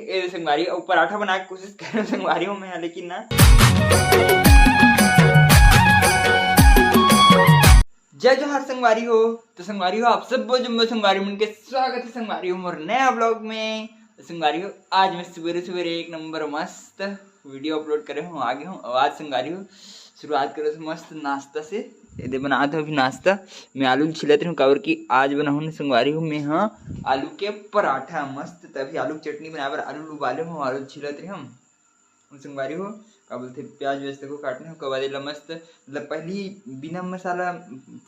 ये संगवारी और पराठा बना के कोशिश कर रहे संगवारियों में, लेकिन ना जय जोहार संगवारी हो। तो संगवारी हो आप सब जम्बो संगवारी मन के स्वागत है संगवारी हो मोर नया ब्लॉग में। संगवारी हो आज मैं सवेरे सवेरे एक नंबर मस्त वीडियो अपलोड करे हूँ, आगे हूँ। और आज संगवारी हो शुरुआत करो मस्त नाश्ता से। ये बनाते हो अभी नाश्ता, मैं आलू छिलत हूँ काबर की आज बनाऊँ संगवारी हूँ मैं हाँ आलू के पराठा मस्त। तभी आलू की चटनी बनाए आलू उबाले हूँ, आलू छिलत रही हम संगवारी हो। का बोलते प्याज व्याज को काटने हो कबा देला मस्त, मतलब पहली बिना मसाला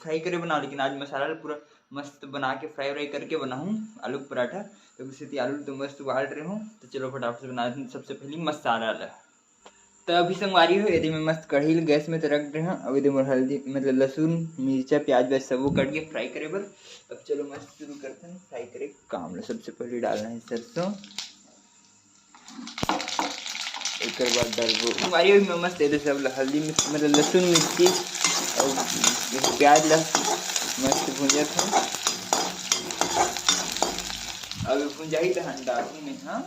फ्राई करे बनाओ, लेकिन आज मसाला पूरा मस्त बना के फ्राई व्राई करके बनाऊँ आलू का पराठा। तो उसी आलू तो मस्त उबाल रहे हूँ, तो चलो फटाफट से बना दें। सबसे पहले मसाला ला तो अभी संगवारी हो यदि मैं मस्त कढ़ी गैस में तो रख रहे हैं। अब यदि हल्दी मतलब लहसुन मिर्चा प्याज व्याज सब वो कट के फ्राई करे बर। अब चलो मस्त शुरू करते हैं फ्राई करे काम लो। सबसे पहले डालना है सरसों, एक बाद डाल हमारी में मस्त दे सब हल्दी मतलब लहसुन मिर्ची और प्याज ला मस्त भूंजा था। अब भूंजा ही तो डालू में हाँ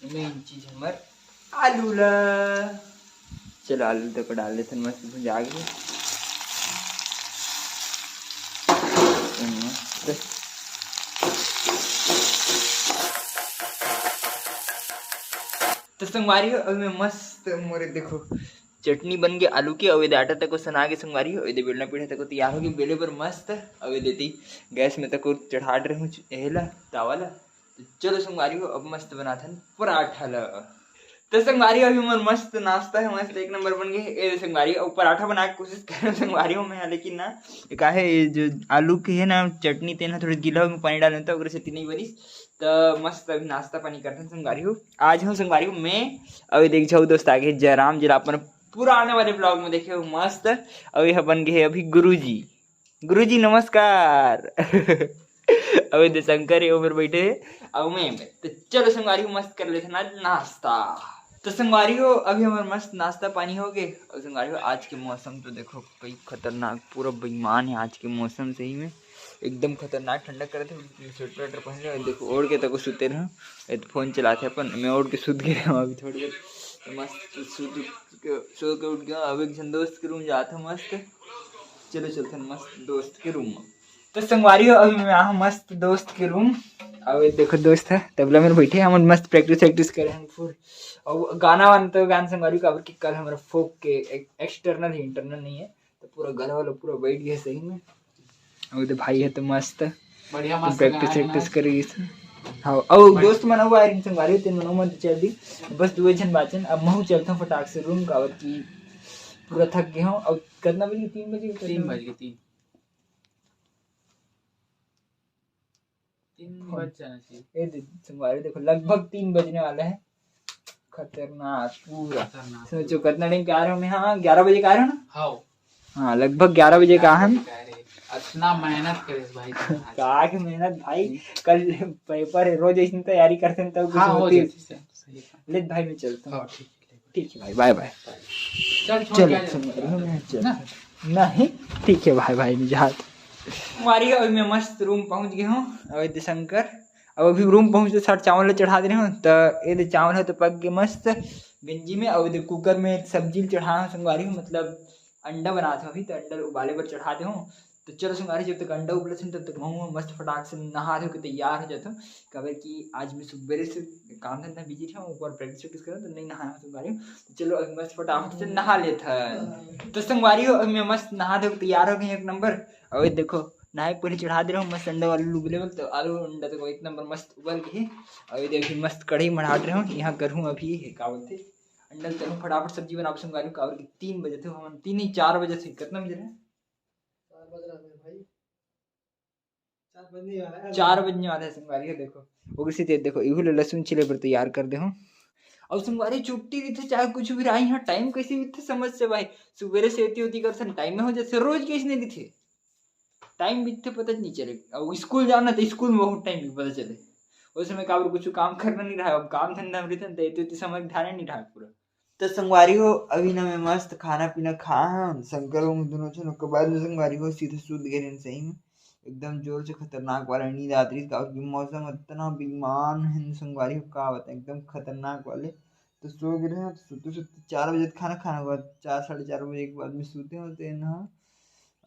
मेन चीज हमार आलू ला। चलो आलू तक डाल देते मस्त भूंजा गए मस्त। तो संगवारी हो अभी मैं मस्त मोरे देखो चटनी बन गई आलू की। अवे आटा तक को सना के संगवारी हो ये बेलना पीढ़ा तक तैयार होगी बेले पर मस्त। अवे देती गैस में तक चढ़ा रहे हूँ एहला तावाला। तो चलो संगवारी हो अब मस्त बनाते हैं पराठा ला। तो संगवारी अभी मोर मस्त नाश्ता है मस्त एक नंबर बन गए ये संगवारी और पराठा बना के कोशिश कर रहे संगवारियों में, लेकिन ना का है जो आलू की है ना चटनी तेना थोड़ी गीला में पानी डालने तो अगर से नहीं बनी। तो मस्त अभी नाश्ता पानी करते हैं संगवारी हो। आज हूँ संगवारी हूँ मैं अभी देख जाओ दोस्त आगे जयराम जिला अपन पुराने वाले ब्लॉग में देखे हो मस्त। अभी बन गए अभी गुरुजी। गुरुजी नमस्कार अभी तो शंकर है उम्र बैठे अब मैं तो चलो संगवारी हो मस्त कर लेते ना नाश्ता। तो संगवारी हो अभी हमारा मस्त नाश्ता पानी हो गए। और संगवारी हो आज के मौसम तो देखो कई खतरनाक पूरा बेईमान है आज के मौसम से ही में एकदम खतरनाक ठंडा करे थे। स्वेटर वेटर पहन रहे देखो ओढ़ के तक सुते रहे तो फोन चलाते अपन मैं ओढ़ के सुत गए अभी थोड़ी देर। तो मस्त सो के उठ गया। अब एक जन दोस्त के रूम जाता मस्त। चलो चलते मस्त दोस्त के रूम में। तो संगवारी हो अभी मैं यहाँ मस्त दोस्त के रूम। अब देखो दोस्त है तबला में बैठे हम मस्त प्रैक्टिस करे हैं फुल। और गाना वाना तो गाना संगवारी का कल हमारा फोक के एक्सटर्नल है इंटरनल नहीं है। तो पूरा घर वाला पूरा बैठ गया सही में। और तो भाई है तो मस्त बढ़िया मस्त प्रैक्टिस करेगी। हाँ और दोस्त मना हुआ है संगवारी तेन मनो मन चल दी बस दो जन बाचन। अब मैं चलता हूँ फटाक से रूम का की पूरा थक गया हूँ। और कितना बजे 3 बजे 3 बज गए 3 बज जाना चाहिए। संगवारी देखो लगभग 3 बजने वाला है। खतरनाक पूरा सोचो कितना टाइम के आ रहे हो मैं हाँ 11 बजे का आ रहे हो ना। हाँ लगभग 11 बजे का हम इतना मेहनत करे भाई का के मेहनत भाई कल पेपर है रोज ऐसी तैयारी करते हैं तब कुछ होती है। ले भाई मैं चलता हूँ। ठीक है भाई बाय बाय। चल नहीं ठीक है भाई भाई निजात हमारी। अभी मैं मस्त रूम पहुंच गया हूँ अवैध शंकर। अब अभी रूम पहुंचते साथ चावल चढ़ा दे रहे हूँ। तो ये चावल है तो पक गए मस्त गंजी में। और कुकर में सब्जी चढ़ा संगवारी हूँ मतलब अंडा बना था अभी तो अंडा उबाले पर चढ़ा दे हूँ। तो चलो संगवारी जब तक अंडा उबले तब तक मैं मस्त फटाक से नहा धो के तैयार हो जाता हूँ। कभी कि आज मैं सुबह से काम धंधा बिजी था ऊपर प्रैक्टिस करा तो नहीं नहाया संगवारी। तो चलो अभी मस्त फटाफट से नहा लेता है। तो संगवारी हो अभी मैं मस्त नहा धो तैयार हो गई एक नंबर। और देखो नहाए पहले चढ़ा दे रहा हूँ मस्त अंडा आलू उबले तो आलू अंडा तो एक नंबर मस्त उबल गई। और देखिए मस्त कढ़ी मढ़ा रहा हूँ यहाँ करूँ अभी का बोलते अंडा करूँ फटाफट सब्जी बना संगवारी का। 3 बजे थे हम 3 नहीं 4 बजे से कितना बजे रहे 4 बजने वाला है संगवारी। देखो वो किसी देखो इहू लहसुन छिले पर तैयार कर दे हूँ। और संगवारी छुट्टी भी थे चाहे कुछ भी रहा यहाँ टाइम कैसे भी थे समझ से भाई सुबह से होती कर टाइम में हो जैसे रोज कैसे नहीं थे टाइम बीतते पता नहीं चले। और स्कूल जाना तो स्कूल में बहुत टाइम भी पता चले उस समय का कुछ काम करना नहीं रहा। अब काम धंधा में रहते समय ध्यान नहीं रहा पूरा। तो संगवारी हो अभी ना मैं मस्त खाना पीना खा शंकर दोनों के बाद में संगवारी हो सीधे सूद गए सही में एकदम जोर से खतरनाक वाला नींद आती है और मौसम इतना बेईमान है संगवारी हो का बता एकदम खतरनाक वाले। तो सो गए हैं तो सोते सोते 4 बजे खाना खाने के बाद 4 साढ़े 4 बजे के बाद में सोते होते हैं ना।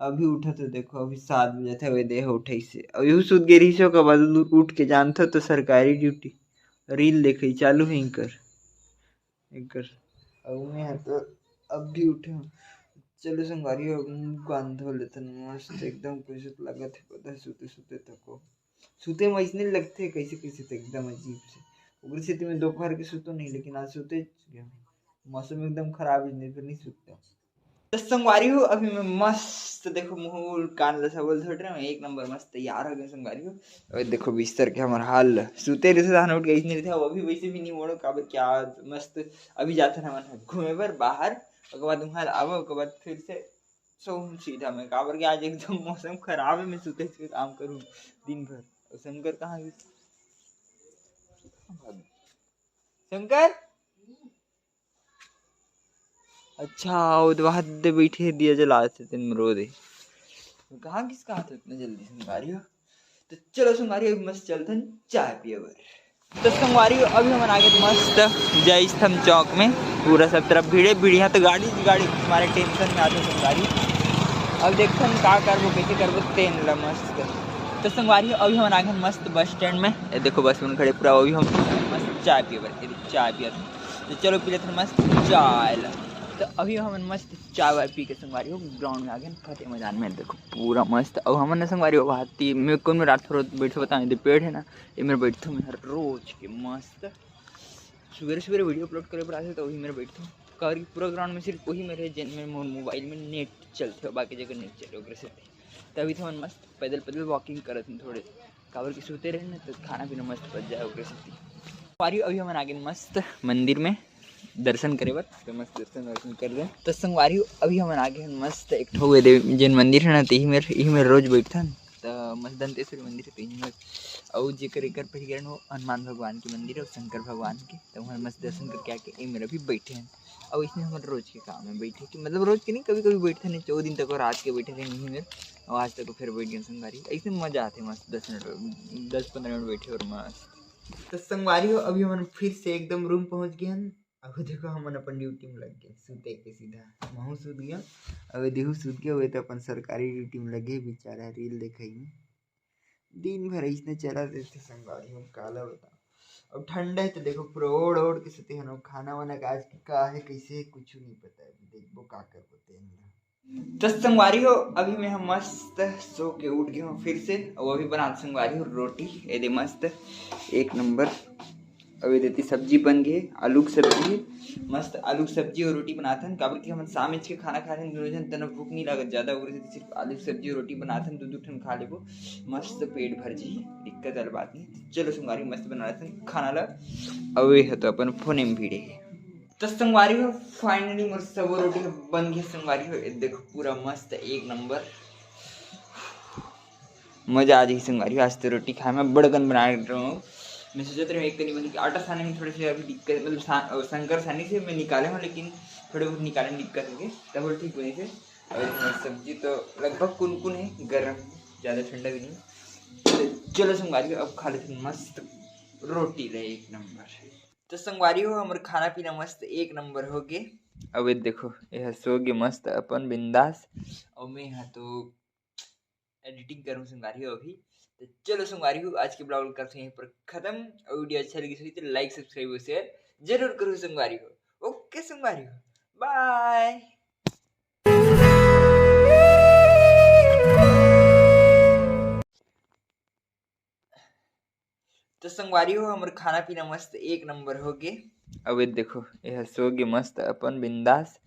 अभी उठा तो देखो अभी 7 बजे थे वे देह उठे से अभी सुत गई रही के बाद उठ के जानता तो सरकारी ड्यूटी रील देखे चालू है इनकर अब मैं तो अब भी उठे हूँ। चलो संगवारी मुंह कान धो लेते मस्त एकदम कैसे तो लगा थे पता है सोते सोते तक सोते में ऐसे लगते कैसे कैसे थे एकदम अजीब से उग्र स्थिति में दोपहर के सोते नहीं लेकिन आज सोते मौसम एकदम खराब है नहीं फिर नहीं सोते। तो संगवारी हो अभी मैं मस्त देखो मुंह कान लसा बोल थोड़ रहा हूँ एक नंबर मस्त तैयार हो गए संगवारी हो। अरे देखो बिस्तर के हमारा हाल सूते रहे थे उठ गए नहीं रहे वो अभी वैसे भी नहीं मोड़ो काबर क्या मस्त अभी जाते ना मन घूमे पर बाहर उसके बाद वहाँ आओ उसके बाद फिर से सो सीधा मैं काबर के आज एकदम मौसम खराब है मैं सूते से काम करूँ दिन भर। शंकर कहाँ गए शंकर अच्छा वो तो वहां दे बैठे दिया जला से दिन रो दे कहाँ किसका हाथ इतना जल्दी संगवारी हो। तो चलो संगवारी अभी मस्त चलते हैं चाय पिए तो संगवारी अभी हम आगे मस्त जय स्तंभ चौक में पूरा सब तरफ भीड़े भीड़िया तो गाड़ी हमारे टेंशन में आते संगवारी अब देखते हैं क्या करबो कैसे करबो तेन ला मस्त। तो संगवारी अभी हम आगे मस्त बस स्टैंड में देखो बस में खड़े पूरा अभी हम मस्त चाय पिए तो चलो पी लेते मस्त चाय ला। तो अभी हम मस्त चाय वाय पी के संगवारी हो ग्राउंड में आ गए फतेह मैदान में देखो पूरा मस्त अब हमने संगवारी हो हाथी मेरे को में रात रोज बैठे बताए पेड़ है ना ये मेरे बैठता हूँ मैं रोज के मस्त सवेरे वीडियो अपलोड करे पर आते तो वही मेरे बैठता हूँ कवर पूरा ग्राउंड में सिर्फ वही मेरे जिन में मोबाइल में नेट चलते हो बाकी जगह नहीं चले उग्र से तभी तो हम मस्त पैदल वॉकिंग करते हैं थोड़े काबर के सोते रहे ना तो खाना पीना मस्त बच जाए उग्र से पारी अभी हम आगे मस्त मंदिर में दर्शन करे बर तो मस्त दर्शन कर रहे तो संगवारी अभी हम आगे मस्त एक ठो जिन मंदिर है ना तो यही मेरे रोज बैठन तो मस्त दंतेश्वरी मंदिर है तो और जेकर एकर परिकरण हो हनुमान भगवान के मंदिर है और शंकर भगवान के तो वहाँ मस्त दर्शन करके आके ये मेरा भी बैठे हैं और इसमें हमारे रोज के काम है बैठे कि मतलब रोज के नहीं कभी कभी बैठते नहीं 4 दिन तक और रात के बैठे थे नहीं मेरे और आज तक फिर बैठ गए संगवारी ऐसे मजा आते मस्त 10-15 मिनट बैठे और मस्त। तो संगवारी हो अभी हम फिर से एकदम रूम पहुँच गए हैं अब देखो हम अपन ड्यूटी में लग गए सूते के सीधा महू सूत गया अब देहू सूत गया हुए तो अपन सरकारी ड्यूटी में लगे बेचारा रील देखई में दिन भर इसने चला देते संगवारी में काला बता अब ठंडा है तो देखो पूरा ओढ़ के सोते हैं खाना वाना का आज का है कैसे कुछ नहीं पता है देखो का कर बोते हैं। तो संगवारी हो अभी मैं हम मस्त सो के उठ गया हूँ फिर से और अभी बना संगवारी हो रोटी ये दे मस्त एक नंबर अभी देती सब्जी बन गई आलू की सब्जी मस्त आलू की सब्जी और रोटी बनाते हैं काबर कि हम शाम के खाना खा रहे हैं रोजन तना भूख नहीं लागत ज़्यादा उग्र से सिर्फ आलू की सब्जी और रोटी बनाते हैं 2-2 ठन खा लेबो मस्त पेट भर जी दिक्कत वाली बात नहीं। चलो संगवारी मस्त बना लेते हैं खाना ला अब ये है तो अपन फोने में भीड़े है तो संगवारी हो फाइनली मोर सब रोटी बन गई संगवारी हो देखो पूरा मस्त एक नंबर मजा आ जाएगी संगवारी आज तो रोटी खाए में बड़गन बना रहा हूँ मैं सोचा था एक करी बनी आटा साने में थोड़े से अभी दिक्कत मतलब शंकर सानी से मैं निकाले हूँ लेकिन थोड़े बहुत निकालने में दिक्कत होगी तब वो ठीक बनी थे और सब्जी तो लगभग कुन है गर्म ज़्यादा ठंडा भी नहीं तो चलो संगवारी अब खा लेते मस्त रोटी रहे एक नंबर। तो संगवारी हो हमारे खाना पीना मस्त एक नंबर हो गए अब ये देखो यह सो गए मस्त अपन बिंदास और मैं यहाँ तो एडिटिंग करूँ संगवारी हो अभी। तो चलो संगवारी हो आज के ब्लॉग करते हैं यहीं पर खत्म और वीडियो अच्छा लगी तो लाइक सब्सक्राइब और शेयर जरूर करो संगवारी हो। ओके संगवारी हो बाय। तो संगवारी हो हमारे खाना पीना मस्त एक नंबर हो गए अब ये देखो यह सो गए मस्त अपन बिंदास।